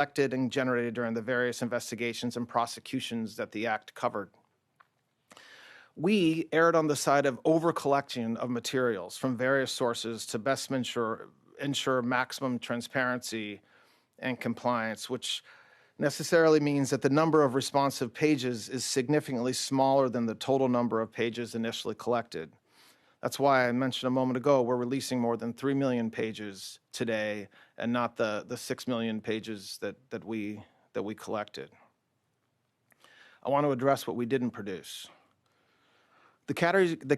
collected and generated during the various investigations and prosecutions that the Act covered. We erred on the side of over-collection of materials from various sources to best ensure maximum transparency and compliance, which necessarily means that the number of responsive pages is significantly smaller than the total number of pages initially collected. That's why I mentioned a moment ago we're releasing more than 3 million pages today and not the 6 million pages that we collected. I want to address what we didn't produce. The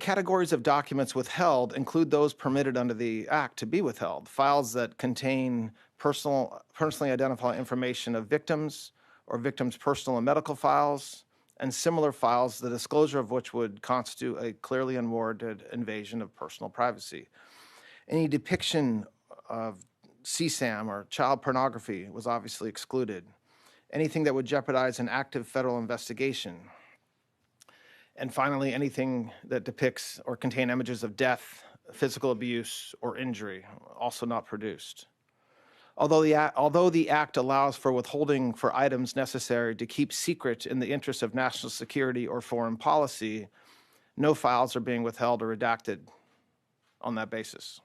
categories of documents withheld include those permitted under the Act to be withheld: files that contain personally identifiable information of victims or victims' personal and medical files, and similar files, the disclosure of which would constitute a clearly unwarranted invasion of personal privacy. Any depiction of CSAM or child pornography was obviously excluded. Anything that would jeopardize an active federal investigation. And finally, anything that depicts or contain images of death, physical abuse, or injury, also not produced. Although the Act allows for withholding for items necessary to keep secret in the interest of national security or foreign policy, no files are being withheld or redacted on that basis.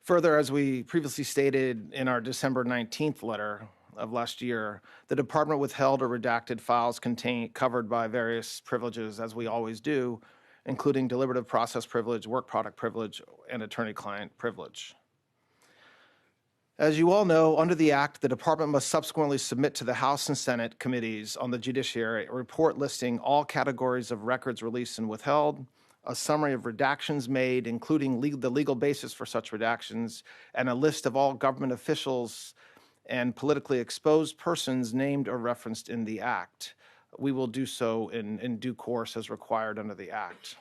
Further, as we previously stated in our December 19th letter of last year, the Department withheld or redacted files covered by various privileges, as we always do, including deliberative process privilege, work product privilege, and attorney-client privilege. As you all know, under the Act, the Department must subsequently submit to the House and Senate committees on the judiciary a report listing all categories of records released and withheld, a summary of redactions made, including the legal basis for such redactions, and a list of all government officials and politically exposed persons named or referenced in the Act. We will do so in due course as required under the Act.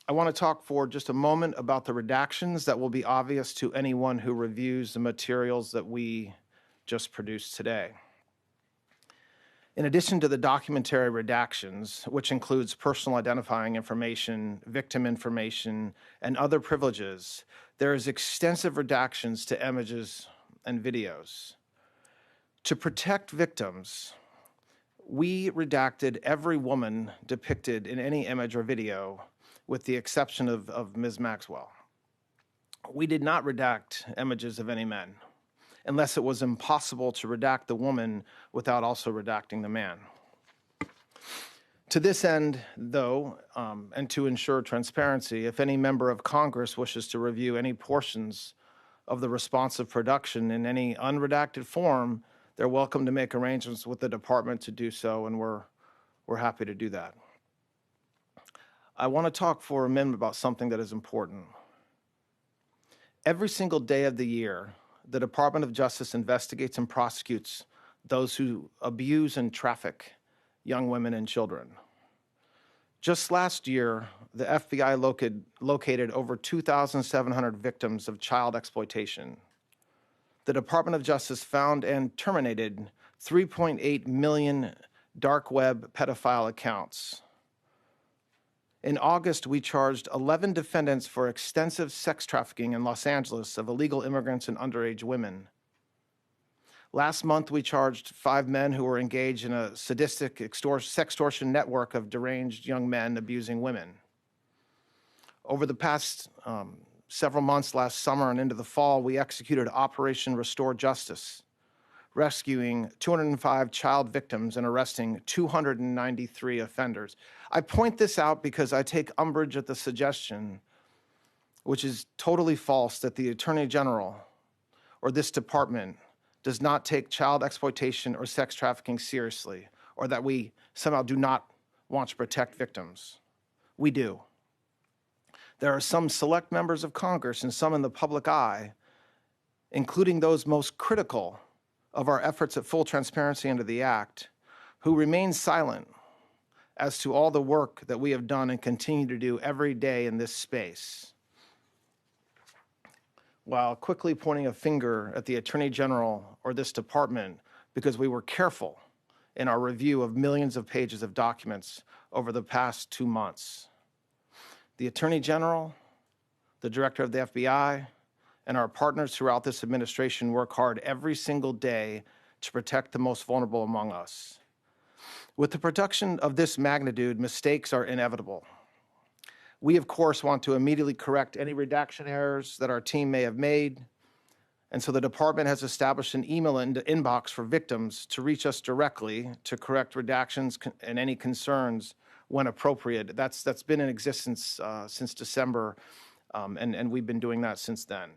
I want to talk for just a moment about the redactions that will be obvious to anyone who reviews the materials that we just produced today. In addition to the documentary redactions, which includes personal identifying information, victim information, and other privileges, there is extensive redactions to images and videos. To protect victims, we redacted every woman depicted in any image or video, with the exception of Ms. Maxwell. We did not redact images of any men, unless it was impossible to redact the woman without also redacting the man. To this end, though, and to ensure transparency, if any member of Congress wishes to review any portions of the responsive production in any unredacted form, they're welcome to make arrangements with the department to do so, and we're happy to do that. I want to talk for a minute about something that is important. Every single day of the year, the Department of Justice investigates and prosecutes those who abuse and traffic young women and children. Just last year, the FBI located over 2,700 victims of child exploitation. The Department of Justice found and terminated 3.8 million dark web pedophile accounts. In August, we charged 11 defendants for extensive sex trafficking in Los Angeles of illegal immigrants and underage women. Last month, we charged 5 men who were engaged in a sadistic sextortion network of deranged young men abusing women. Over the past several months, last summer and into the fall, we executed Operation Restore Justice, rescuing 205 child victims and arresting 293 offenders. I point this out because I take umbrage at the suggestion, which is totally false, that the Attorney General or this department does not take child exploitation or sex trafficking seriously, or that we somehow do not want to protect victims. We do. There are some select members of Congress and some in the public eye, including those most critical of our efforts at full transparency under the Act, who remain silent as to all the work that we have done and continue to do every day in this space, while quickly pointing a finger at the Attorney General or this department because we were careful in our review of millions of pages of documents over the past 2 months. The Attorney General, the Director of the FBI, and our partners throughout this administration work hard every single day to protect the most vulnerable among us. With the production of this magnitude, mistakes are inevitable. We, of course, want to immediately correct any redaction errors that our team may have made, and so the department has established an email inbox for victims to reach us directly to correct redactions and any concerns when appropriate. That's been in existence since December, and we've been doing that since then.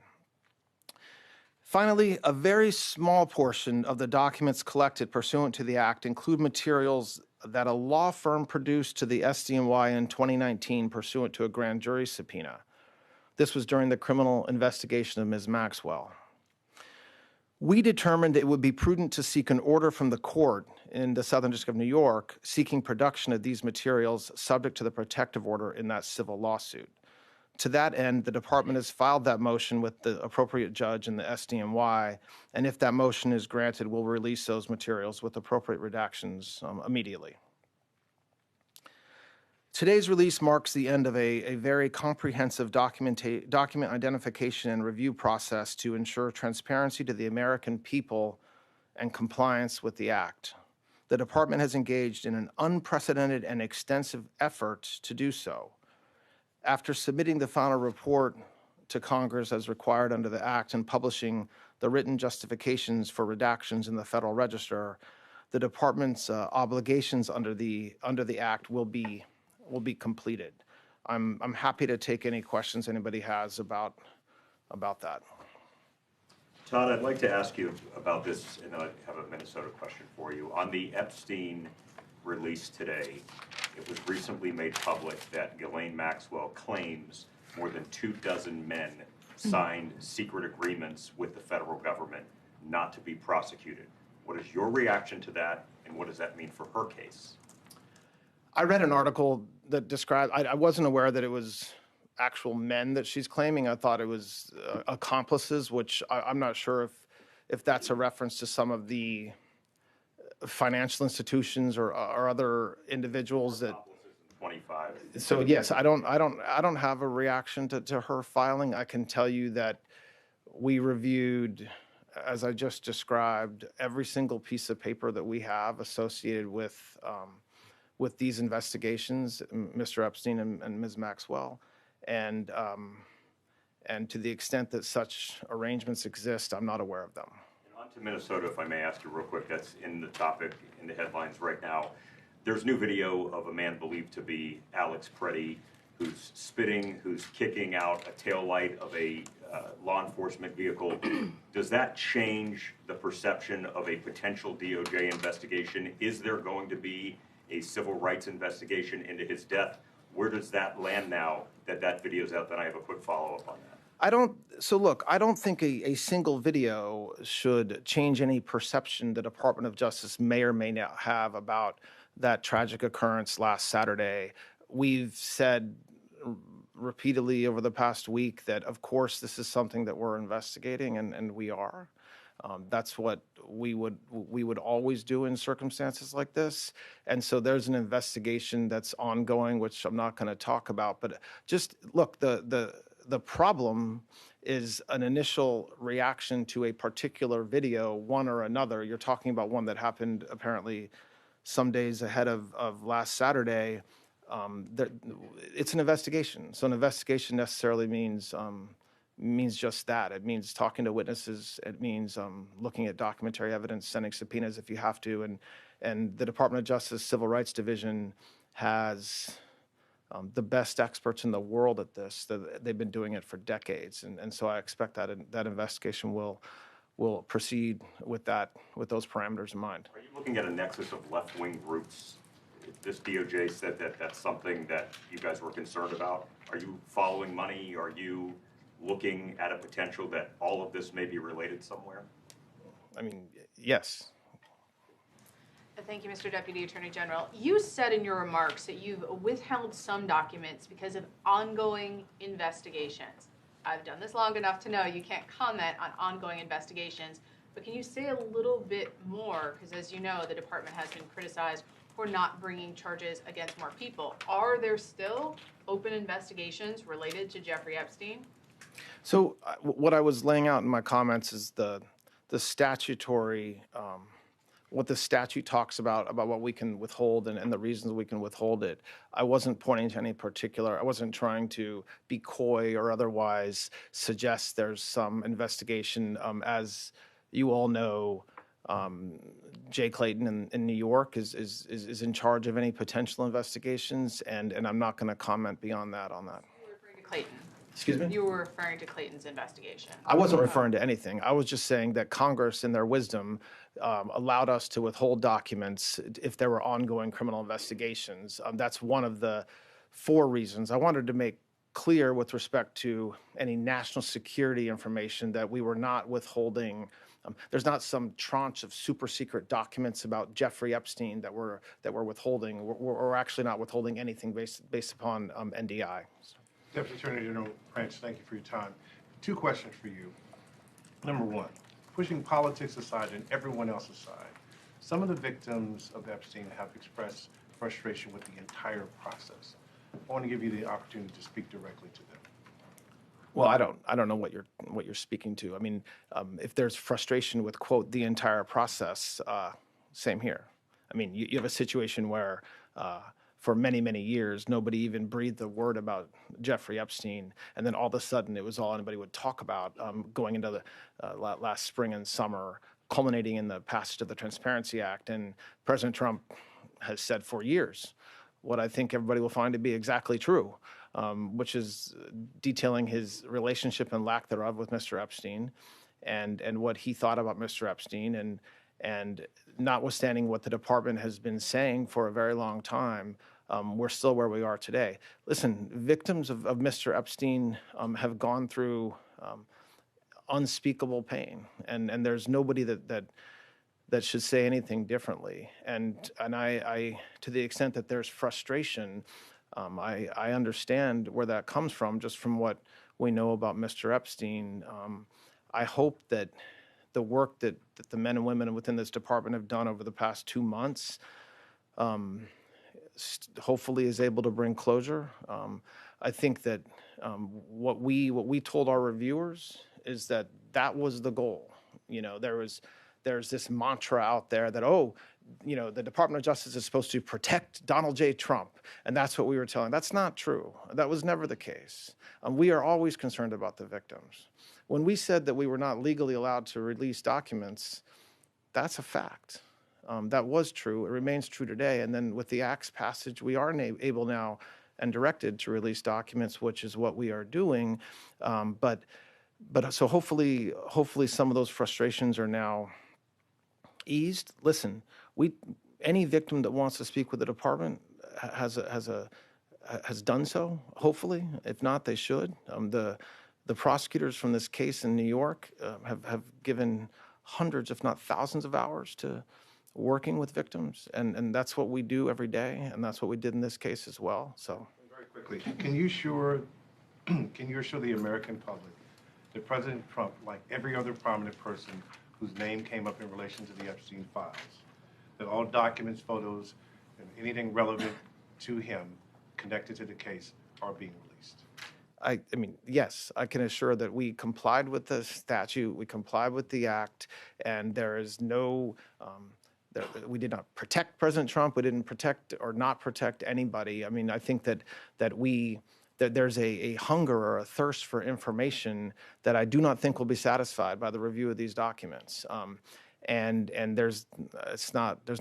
Finally, a very small portion of the documents collected pursuant to the Act include materials that a law firm produced to the SDNY in 2019 pursuant to a grand jury subpoena. This was during the criminal investigation of Ms. Maxwell. We determined it would be prudent to seek an order from the court in the Southern District of New York seeking production of these materials subject to the protective order in that civil lawsuit. To that end, the department has filed that motion with the appropriate judge in the SDNY, and if that motion is granted, we'll release those materials with appropriate redactions immediately. Today's release marks the end of a very comprehensive document identification and review process to ensure transparency to the American people and compliance with the Act. The department has engaged in an unprecedented and extensive effort to do so. After submitting the final report to Congress as required under the Act and publishing the written justifications for redactions in the Federal Register, the department's obligations under the Act will be completed. I'm happy to take any questions anybody has about that. Todd, I'd like to ask you about this, and then I have a Minnesota question for you. On the Epstein release today, it was recently made public that Ghislaine Maxwell claims more than 24 men signed secret agreements with the federal government not to be prosecuted. What is your reaction to that, and what does that mean for her case? I read an article that described, I wasn't aware that it was actual men that she's claiming. I thought it was accomplices, which I'm not sure if that's a reference to some of the financial institutions or other individuals that. 25. So yes, I don't have a reaction to her filing. I can tell you that we reviewed, as I just described, every single piece of paper that we have associated with these investigations, Mr. Epstein and Ms. Maxwell, and to the extent that such arrangements exist, I'm not aware of them. And on to Minnesota, if I may ask you real quick. That's in the topic in the headlines right now. There's new video of a man believed to be Alex Preddy, who's spitting, who's kicking out a taillight of a law enforcement vehicle. Does that change the perception of a potential DOJ investigation? Is there going to be a civil rights investigation into his death? Where does that land now that video's out? Then I have a quick follow-up on that. I don't think a single video should change any perception the Department of Justice may or may not have about that tragic occurrence last Saturday. We've said repeatedly over the past week that, of course, this is something that we're investigating, and we are. That's what we would always do in circumstances like this. And so there's an investigation that's ongoing, which I'm not going to talk about. But just look, the problem is an initial reaction to a particular video, one or another. You're talking about one that happened apparently some days ahead of last Saturday. It's an investigation. So an investigation necessarily means just that. It means talking to witnesses. It means looking at documentary evidence, sending subpoenas if you have to. And the Department of Justice Civil Rights Division has the best experts in the world at this. They've been doing it for decades. And so I expect that investigation will proceed with those parameters in mind. Are you looking at a nexus of left-wing groups? This DOJ said that that's something that you guys were concerned about. Are you following money? Are you looking at a potential that all of this may be related somewhere? I mean, yes. Thank you, Mr. Deputy Attorney General. You said in your remarks that you've withheld some documents because of ongoing investigations. I've done this long enough to know you can't comment on ongoing investigations, but can you say a little bit more? Because as you know, the department has been criticized for not bringing charges against more people. Are there still open investigations related to Jeffrey Epstein? So what I was laying out in my comments is the statutory, what the statute talks about what we can withhold and the reasons we can withhold it. I wasn't pointing to any particular, I wasn't trying to be coy or otherwise suggest there's some investigation. As you all know, Jay Clayton in New York is in charge of any potential investigations, and I'm not going to comment beyond that on that. You were referring to Clayton. Excuse me? You were referring to Clayton's investigation. I wasn't referring to anything. I was just saying that Congress, in their wisdom, allowed us to withhold documents if there were ongoing criminal investigations. That's one of the 4 reasons. I wanted to make clear with respect to any national security information that we were not withholding. There's not some tranche of super secret documents about Jeffrey Epstein that we're withholding. We're actually not withholding anything based upon NDI. Deputy Attorney General Branch, thank you for your time. 2 questions for you. Number 1, pushing politics aside and everyone else aside, some of the victims of Epstein have expressed frustration with the entire process. I want to give you the opportunity to speak directly to them. Well, I don't know what you're speaking to. I mean, if there's frustration with, quote, the entire process, same here. I mean, you have a situation where for many, many years, nobody even breathed a word about Jeffrey Epstein. And then all of a sudden, it was all anybody would talk about going into the last spring and summer, culminating in the passage of the Transparency Act. And President Trump has said for years what I think everybody will find to be exactly true, which is detailing his relationship and lack thereof with Mr. Epstein and what he thought about Mr. Epstein. And notwithstanding what the department has been saying for a very long time, we're still where we are today. Listen, victims of Mr. Epstein have gone through unspeakable pain, and there's nobody that should say anything differently. And I to the extent that there's frustration, I understand where that comes from, just from what we know about Mr. Epstein. I hope that the work that the men and women within this department have done over the past 2 months hopefully is able to bring closure. I think that what we told our reviewers is that was the goal. You know, there's this mantra out there that, the Department of Justice is supposed to protect Donald J. Trump, and that's what we were telling. That's not true. That was never the case. We are always concerned about the victims. When we said that we were not legally allowed to release documents, that's a fact. That was true. It remains true today. And then with the Act's passage, we are able now and directed to release documents, which is what we are doing. But so hopefully some of those frustrations are now eased. Listen, any victim that wants to speak with the department has done so. Hopefully, if not, they should. The prosecutors from this case in New York have given hundreds, if not thousands, of hours to working with victims, and that's what we do every day, and that's what we did in this case as well. So, very quickly, can you assure the American public that President Trump, like every other prominent person whose name came up in relation to the Epstein files, that all documents, photos, and anything relevant to him connected to the case are being released? I mean, yes, I can assure that we complied with the statute, we complied with the Act, and there is no, we did not protect President Trump, we didn't protect or not protect anybody. I mean, I think that there's a hunger or a thirst for information that I do not think will be satisfied by the review of these documents. And there's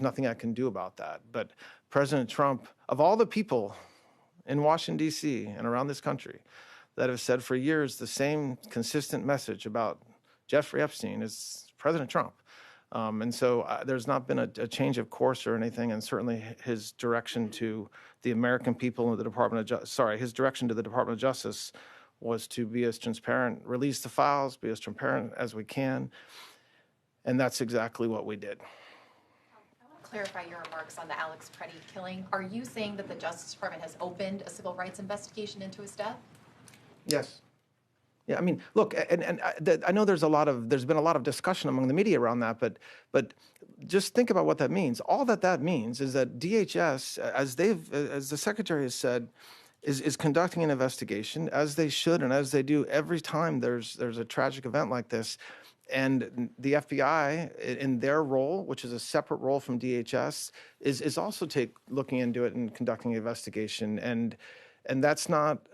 nothing I can do about that. But President Trump, of all the people in Washington, D.C. and around this country that have said for years the same consistent message about Jeffrey Epstein as President Trump. And so there's not been a change of course or anything, and certainly his direction to the American people and the Department of his direction to the Department of Justice was to be as transparent, release the files, be as transparent as we can, and that's exactly what we did. I want to clarify your remarks on the Alex Preddy killing. Are you saying that the Justice Department has opened a civil rights investigation into his death? Yes. Yeah, I mean, look, and I know there's been a lot of discussion among the media around that, but just think about what that means. All that means is that DHS, as the Secretary has said, is conducting an investigation, as they should and as they do every time there's a tragic event like this. And the FBI, in their role, which is a separate role from DHS, is also looking into it and conducting an investigation. And that's not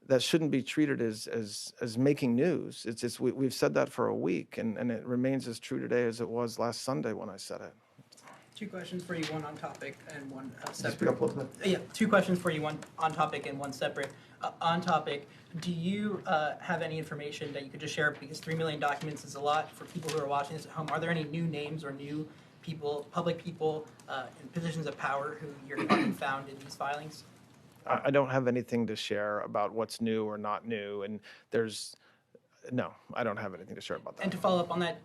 that shouldn't be treated as making news. We've said that for a week, and it remains as true today as it was last Sunday when I said it. Two questions for you, one on topic and one separate. Speak up a little bit. Yeah, two questions for you, one on topic and one separate. On topic, do you have any information that you could just share, because 3 million documents is a lot for people who are watching this at home? Are there any new names or new people, public people in positions of power who your department found in these filings? I don't have anything to share about what's new or not new, and no, I don't have anything to share about that. And to follow up on that,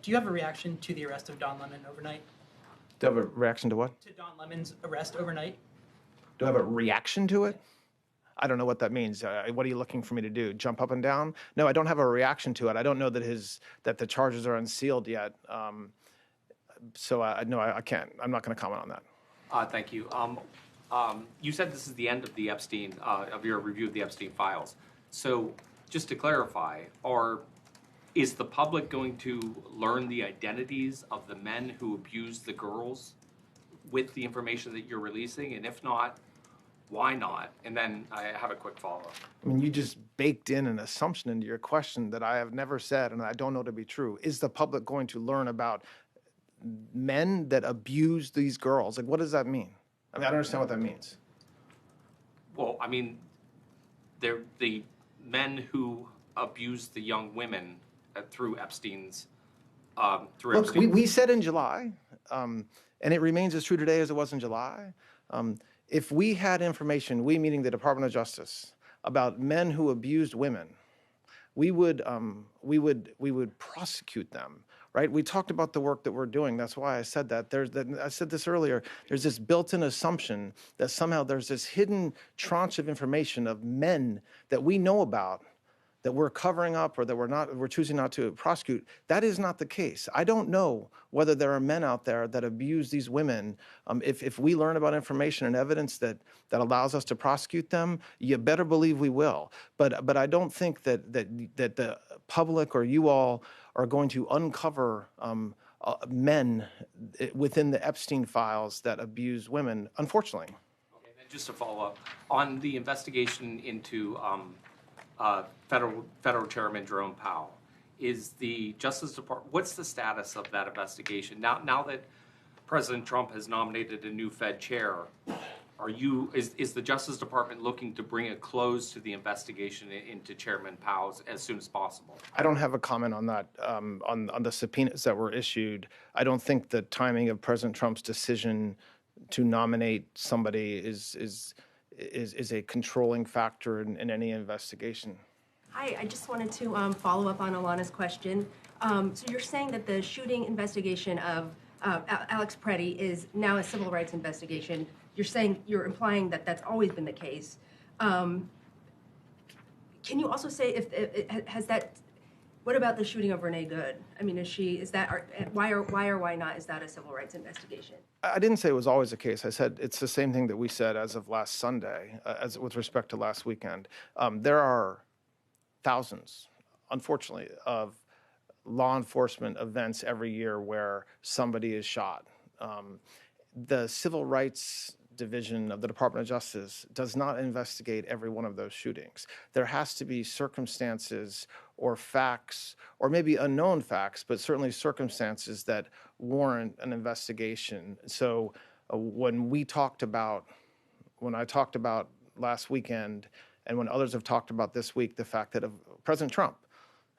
do you have a reaction to the arrest of Don Lemon overnight? Do I have a reaction to what? To Don Lemon's arrest overnight? Do I have a reaction to it? I don't know what that means. What are you looking for me to do? Jump up and down? No, I don't have a reaction to it. I don't know that the charges are unsealed yet. So no, I can't. I'm not going to comment on that. Thank you. You said this is the end of the Epstein, of your review of the Epstein files. So just to clarify, is the public going to learn the identities of the men who abused the girls with the information that you're releasing? And if not, why not? And then I have a quick follow-up. I mean, you just baked in an assumption into your question that I have never said and I don't know to be true. Is the public going to learn about men that abuse these girls? Like, what does that mean? I mean, I don't understand what that means. Well, I mean, they're the men who abused the young women through Epstein's, Look, we said in July, and it remains as true today as it was in July. If we had information, we meaning the Department of Justice, about men who abused women, we would prosecute them, right? We talked about the work that we're doing. That's why I said that. I said this earlier. There's this built-in assumption that somehow there's this hidden tranche of information of men that we know about that we're covering up or that we're choosing not to prosecute. That is not the case. I don't know whether there are men out there that abuse these women. If we learn about information and evidence that allows us to prosecute them, you better believe we will. But I don't think that the public or you all are going to uncover men within the Epstein files that abuse women, unfortunately. Okay, then just to follow up, on the investigation into Federal Chairman Jerome Powell, is the Justice Department, what's the status of that investigation? Now that President Trump has nominated a new Fed chair, is the Justice Department looking to bring a close to the investigation into Chairman Powell as soon as possible? I don't have a comment on that, on the subpoenas that were issued. I don't think the timing of President Trump's decision to nominate somebody is a controlling factor in any investigation. Hi, I just wanted to follow up on Alana's question. So you're saying that the shooting investigation of Alex Preddy is now a civil rights investigation. You're implying that that's always been the case. Can you also say what about the shooting of Renee Good? I mean, why not is that a civil rights investigation? I didn't say it was always the case. I said it's the same thing that we said as of last Sunday, as with respect to last weekend. There are thousands, unfortunately, of law enforcement events every year where somebody is shot. The Civil Rights Division of the Department of Justice does not investigate every one of those shootings. There has to be circumstances or facts, or maybe unknown facts, but certainly circumstances that warrant an investigation. So when I talked about last weekend, and when others have talked about this week, the fact that President Trump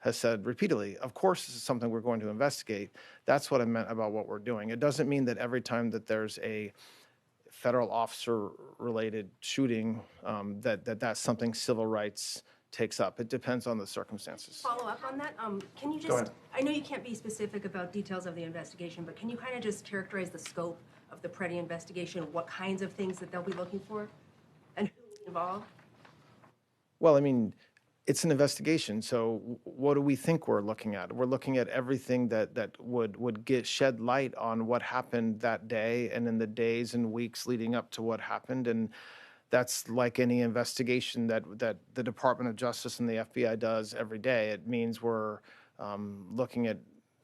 has said repeatedly, of course this is something we're going to investigate, that's what I meant about what we're doing. It doesn't mean that every time that there's a federal officer-related shooting, that's something civil rights takes up. It depends on the circumstances. Follow up on that. Can you Go ahead. I know you can't be specific about details of the investigation, but can you kind of just characterize the scope of the Preddy investigation, what kinds of things that they'll be looking for, and who's involved? Well, I mean, it's an investigation, so what do we think we're looking at? We're looking at everything that would shed light on what happened that day and in the days and weeks leading up to what happened. And that's like any investigation that the Department of Justice and the FBI does every day. It means we're looking at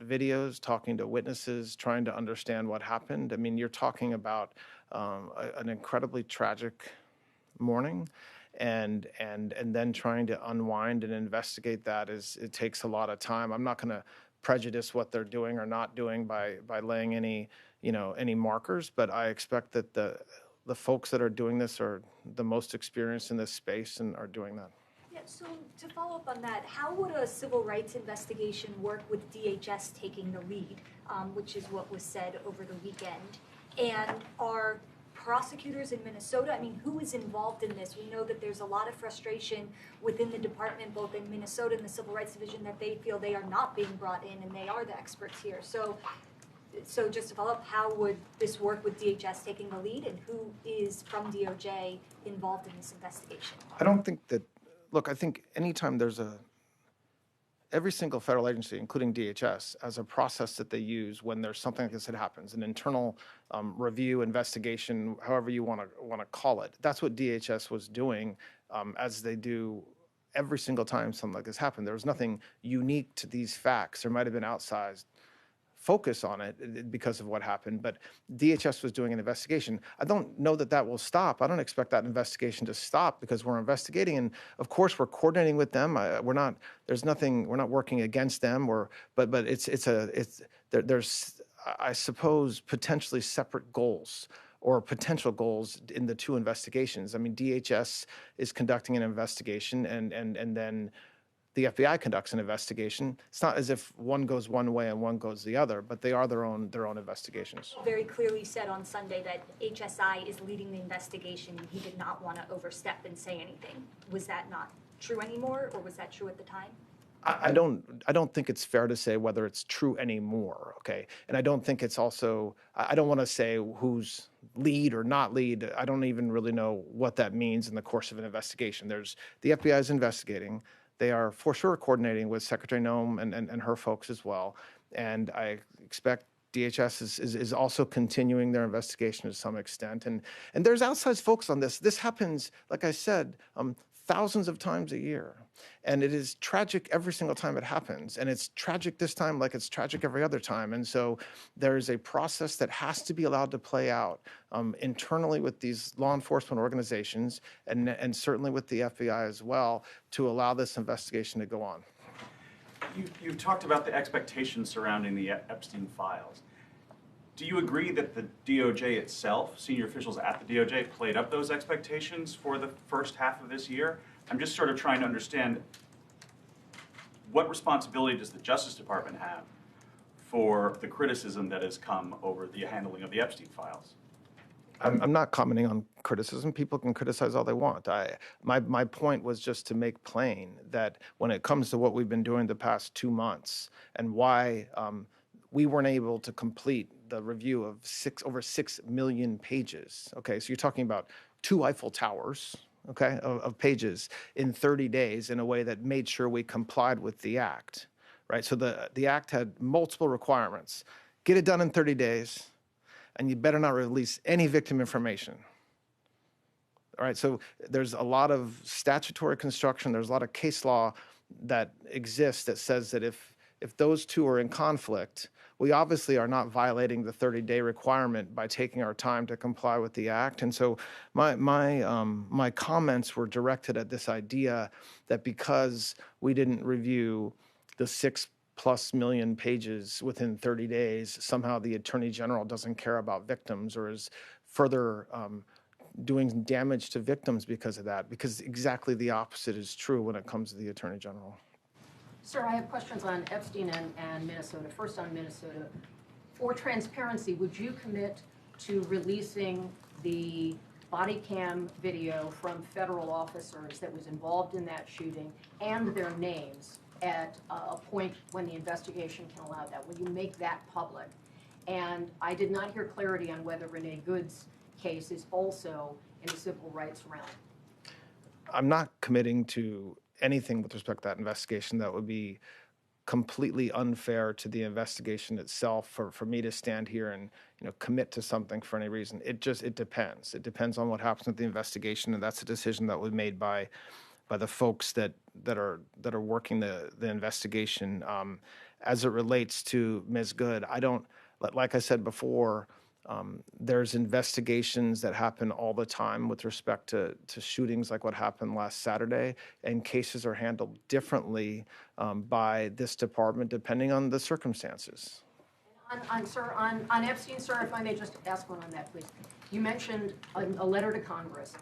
videos, talking to witnesses, trying to understand what happened. I mean, you're talking about an incredibly tragic morning, and then trying to unwind and investigate that it takes a lot of time. I'm not going to prejudice what they're doing or not doing by laying any markers, but I expect that the folks that are doing this are the most experienced in this space and are doing that. Yeah, so to follow up on that, how would a civil rights investigation work with DHS taking the lead, which is what was said over the weekend? And are prosecutors in Minnesota, I mean, who is involved in this? We know that there's a lot of frustration within the department, both in Minnesota and the Civil Rights Division, that they feel they are not being brought in and they are the experts here. So just to follow up, how would this work with DHS taking the lead, and who is from DOJ involved in this investigation? I don't think that, look, I think anytime every single federal agency, including DHS, has a process that they use when there's something like this that happens, an internal review, investigation, however you want to call it. That's what DHS was doing, as they do every single time something like this happened. There was nothing unique to these facts. There might have been outsized focus on it because of what happened, but DHS was doing an investigation. I don't know that will stop. I don't expect that investigation to stop because we're investigating, and of course we're coordinating with them. We're not working against them, but there's I suppose potentially separate goals or potential goals in the two investigations. I mean, DHS is conducting an investigation, and then the FBI conducts an investigation. It's not as if one goes one way and one goes the other, but they are their own investigations. Very clearly said on Sunday that HSI is leading the investigation, and he did not want to overstep and say anything. Was that not true anymore, or was that true at the time? I don't think it's fair to say whether it's true anymore, okay? And I don't think it's also, I don't want to say who's lead or not lead. I don't even really know what that means in the course of an investigation. The FBI is investigating. They are for sure coordinating with Secretary Noem and her folks as well. And I expect DHS is also continuing their investigation to some extent. And there's outside folks on this. This happens, like I said, thousands of times a year. And it is tragic every single time it happens. And it's tragic this time like it's tragic every other time. And so there is a process that has to be allowed to play out internally with these law enforcement organizations and certainly with the FBI as well to allow this investigation to go on. You've talked about the expectations surrounding the Epstein files. Do you agree that the DOJ itself, senior officials at the DOJ, played up those expectations for the first half of this year? I'm just sort of trying to understand what responsibility does the Justice Department have for the criticism that has come over the handling of the Epstein files? I'm not commenting on criticism. People can criticize all they want. My point was just to make plain that when it comes to what we've been doing the past 2 months and why we weren't able to complete the review of over 6 million pages. Okay, so you're talking about 2 Eiffel Towers, okay, of pages in 30 days in a way that made sure we complied with the act, right? So the act had multiple requirements. Get it done in 30 days, and you better not release any victim information. All right, so there's a lot of statutory construction, there's a lot of case law that exists that says that if those two are in conflict, we obviously are not violating the 30-day requirement by taking our time to comply with the act. And so my comments were directed at this idea that because we didn't review the 6+ million pages within 30 days, somehow the Attorney General doesn't care about victims or is further doing damage to victims because of that, because exactly the opposite is true when it comes to the Attorney General. Sir, I have questions on Epstein and Minnesota. First on Minnesota. For transparency, would you commit to releasing the body cam video from federal officers that was involved in that shooting and their names at a point when the investigation can allow that? Will you make that public? And I did not hear clarity on whether Renee Good's case is also in the civil rights realm. I'm not committing to anything with respect to that investigation that would be completely unfair to the investigation itself for me to stand here and commit to something for any reason. It depends. It depends on what happens with the investigation, and that's a decision that was made by the folks that are working the investigation. As it relates to Ms. Good, I don't, like I said before, there's investigations that happen all the time with respect to shootings like what happened last Saturday, and cases are handled differently by this department depending on the circumstances. On Epstein, sir, if I may just ask one on that, please. You mentioned a letter to Congress.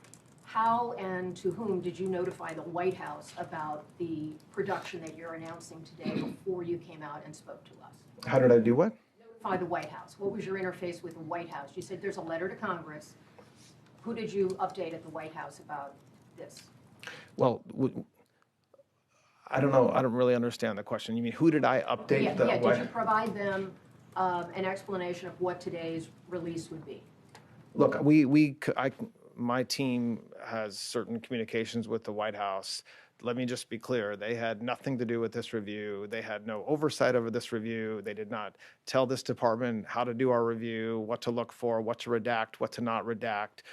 How and to whom did you notify the White House about the production that you're announcing today before you came out and spoke to us? How did I do what? Notify the White House. What was your interface with the White House? You said there's a letter to Congress. Who did you update at the White House about this? Well, I don't know. I don't really understand the question. You mean who did I update? Did you provide them an explanation of what today's release would be? Look, my team has certain communications with the White House. Let me just be clear. They had nothing to do with this review. They had no oversight over this review. They did not tell this department how to do our review, what to look for, what to redact, what to not redact.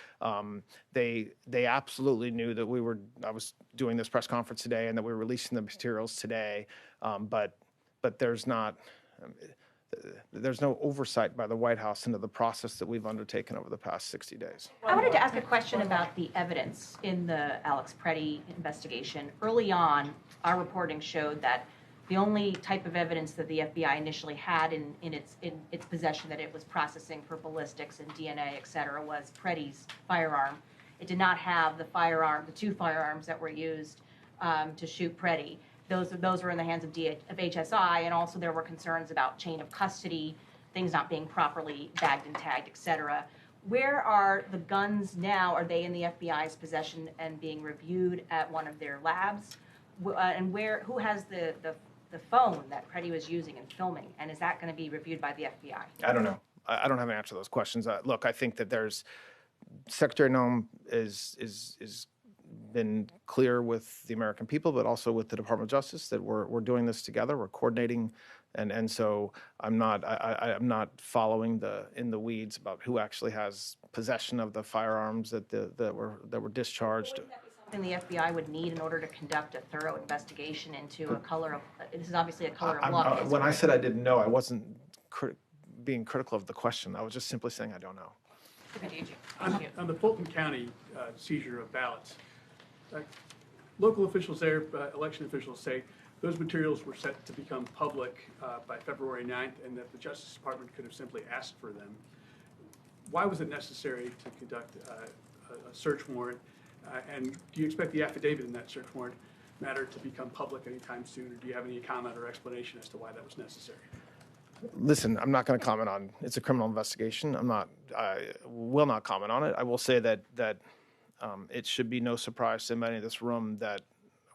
They absolutely knew that I was doing this press conference today and that we were releasing the materials today. But there's no oversight by the White House into the process that we've undertaken over the past 60 days. I wanted to ask a question about the evidence in the Alex Preddy investigation. Early on, our reporting showed that the only type of evidence that the FBI initially had in its possession that it was processing for ballistics and DNA, et cetera, was Preddy's firearm. It did not have the two firearms that were used to shoot Preddy. Those were in the hands of HSI, and also there were concerns about chain of custody, things not being properly bagged and tagged, et cetera. Where are the guns now? Are they in the FBI's possession and being reviewed at one of their labs? And who has the phone that Preddy was using and filming? And is that going to be reviewed by the FBI? I don't know. I don't have an answer to those questions. Look, I think that Secretary Noem is been clear with the American people, but also with the Department of Justice that we're doing this together. We're coordinating, and so I'm not following in the weeds about who actually has possession of the firearms that were discharged. Wouldn't that be something the FBI would need in order to conduct a thorough investigation into a color of? This is obviously a color of law. When I said I didn't know, I wasn't being critical of the question. I was just simply saying I don't know. On the Fulton County seizure of ballots. Local officials there, election officials say those materials were set to become public by February 9th and that the Justice Department could have simply asked for them. Why was it necessary to conduct a search warrant? And do you expect the affidavit in that search warrant matter to become public anytime soon? Or do you have any comment or explanation as to why that was necessary? Listen, I'm not going to comment on. It's a criminal investigation. I will not comment on it. I will say that it should be no surprise to anybody in this room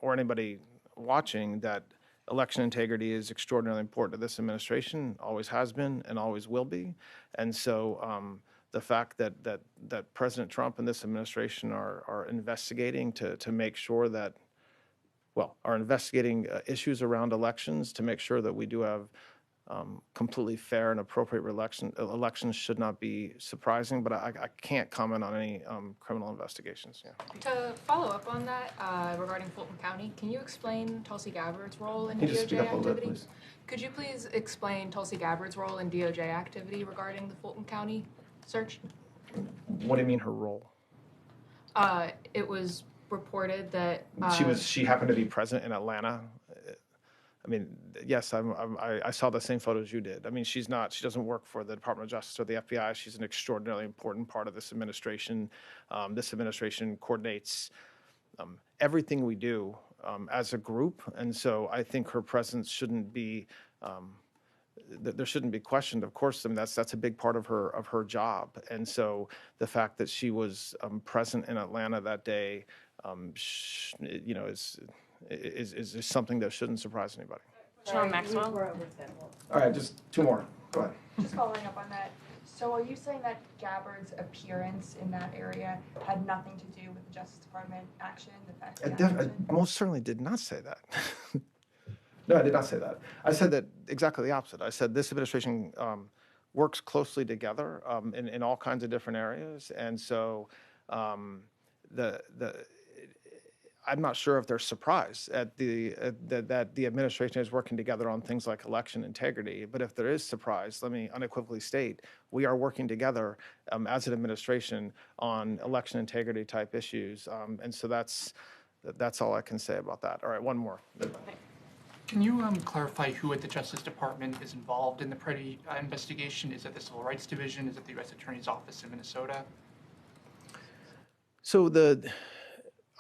or anybody watching that election integrity is extraordinarily important to this administration, always has been and always will be. And so the fact that President Trump and this administration are investigating to make sure that, are investigating issues around elections to make sure that we do have completely fair and appropriate elections should not be surprising, but I can't comment on any criminal investigations. Yeah. To follow up on that, regarding Fulton County, can you explain Tulsi Gabbard's role in Can you just speak DOJ up a little bit, activity? please? Could you please explain Tulsi Gabbard's role in DOJ activity regarding the Fulton County search? What do you mean her role? It was reported that She happened to be present in Atlanta. I mean, yes, I saw the same photos you did. I mean, she doesn't work for the Department of Justice or the FBI. She's an extraordinarily important part of this administration. This administration coordinates everything we do as a group. And so I think her presence shouldn't be, there shouldn't be questioned. Of course, I mean, that's a big part of her job. And so the fact that she was present in Atlanta that day, is something that shouldn't surprise anybody. Sean Maxwell. All right, just two more. Go ahead. Just following up on that, so are you saying that Gabbard's appearance in that area had nothing to do with the Justice Department action, the fact that I most certainly did not say that. No, I did not say that. I said that exactly the opposite. I said this administration works closely together in all kinds of different areas, and so I'm not sure if they're surprised at that the administration is working together on things like election integrity. But if there is surprise, let me unequivocally state we are working together as an administration on election integrity type issues, and so that's all I can say about that. All right, one more. Can you clarify who at the Justice Department is involved in the Preddy investigation? Is it the Civil Rights Division? Is it the U.S. Attorney's Office in Minnesota? So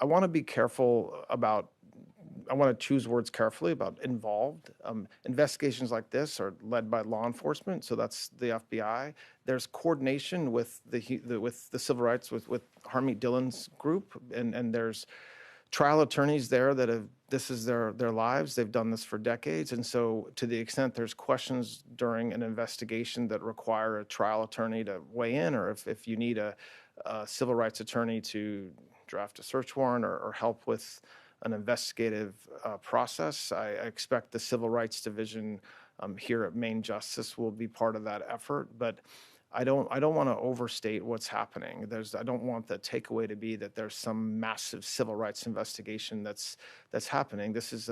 I want to be careful about, I want to choose words carefully about involved. Investigations like this are led by law enforcement, so that's the FBI. There's coordination with the civil rights, with Harmeet Dillon's group, and there's trial attorneys there that have, this is their lives. They've done this for decades. And so to the extent there's questions during an investigation that require a trial attorney to weigh in, or if you need a civil rights attorney to draft a search warrant or help with an investigative process, I expect the Civil Rights Division here at Maine Justice will be part of that effort. But I don't want to overstate what's happening. I don't want the takeaway to be that there's some massive civil rights investigation that's happening. This is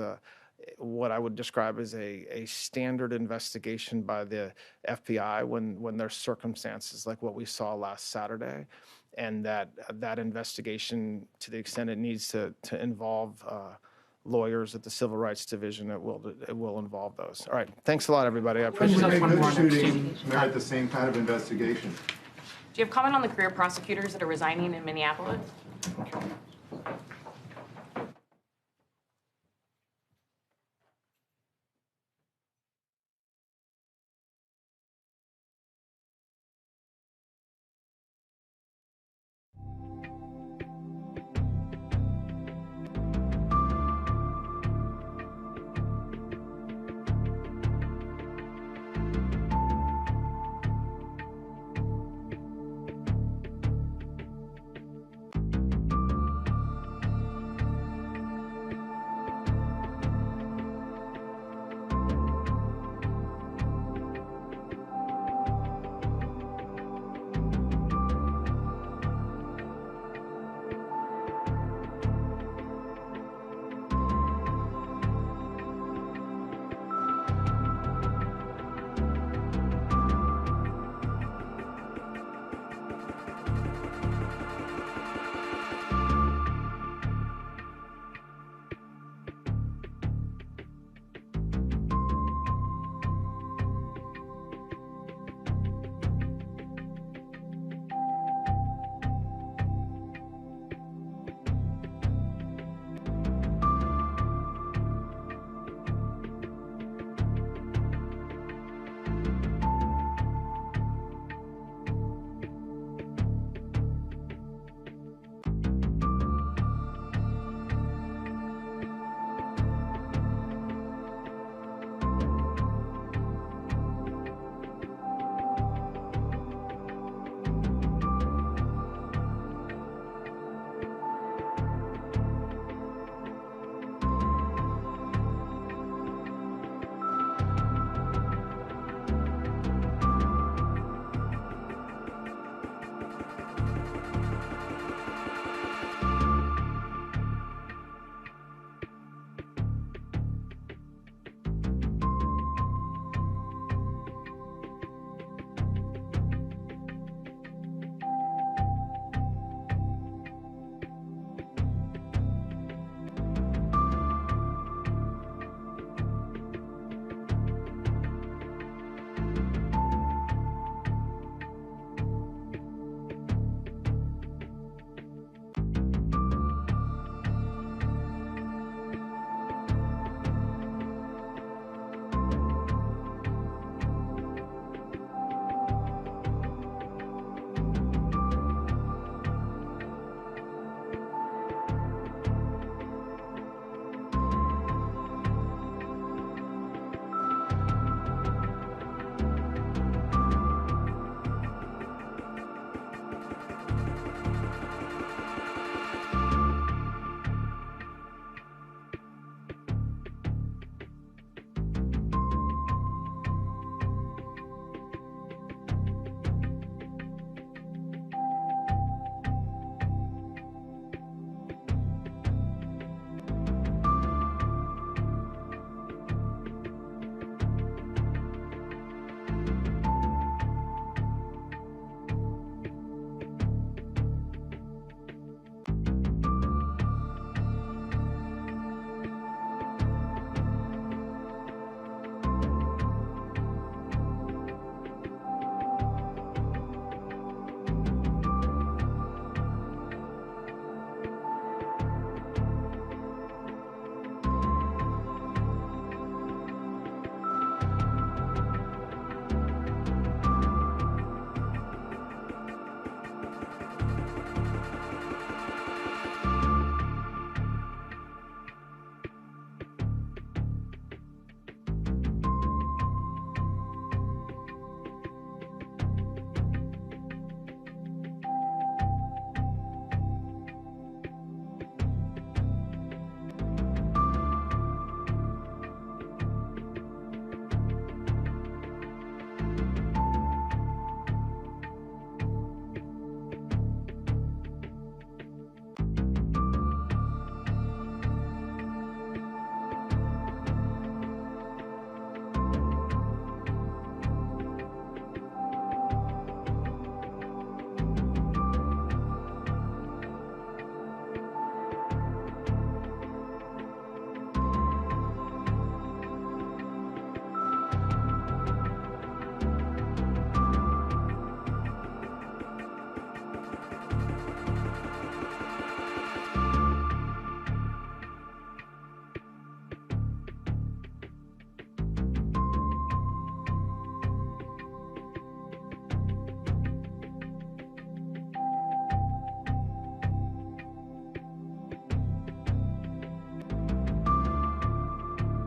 what I would describe as a standard investigation by the FBI when there's circumstances like what we saw last Saturday, and that investigation, to the extent it needs to involve lawyers at the Civil Rights Division, it will involve those. All right, thanks a lot, everybody. I appreciate it. Would shooting merit the same kind of investigation? Do you have comment on the career prosecutors that are resigning in Minneapolis?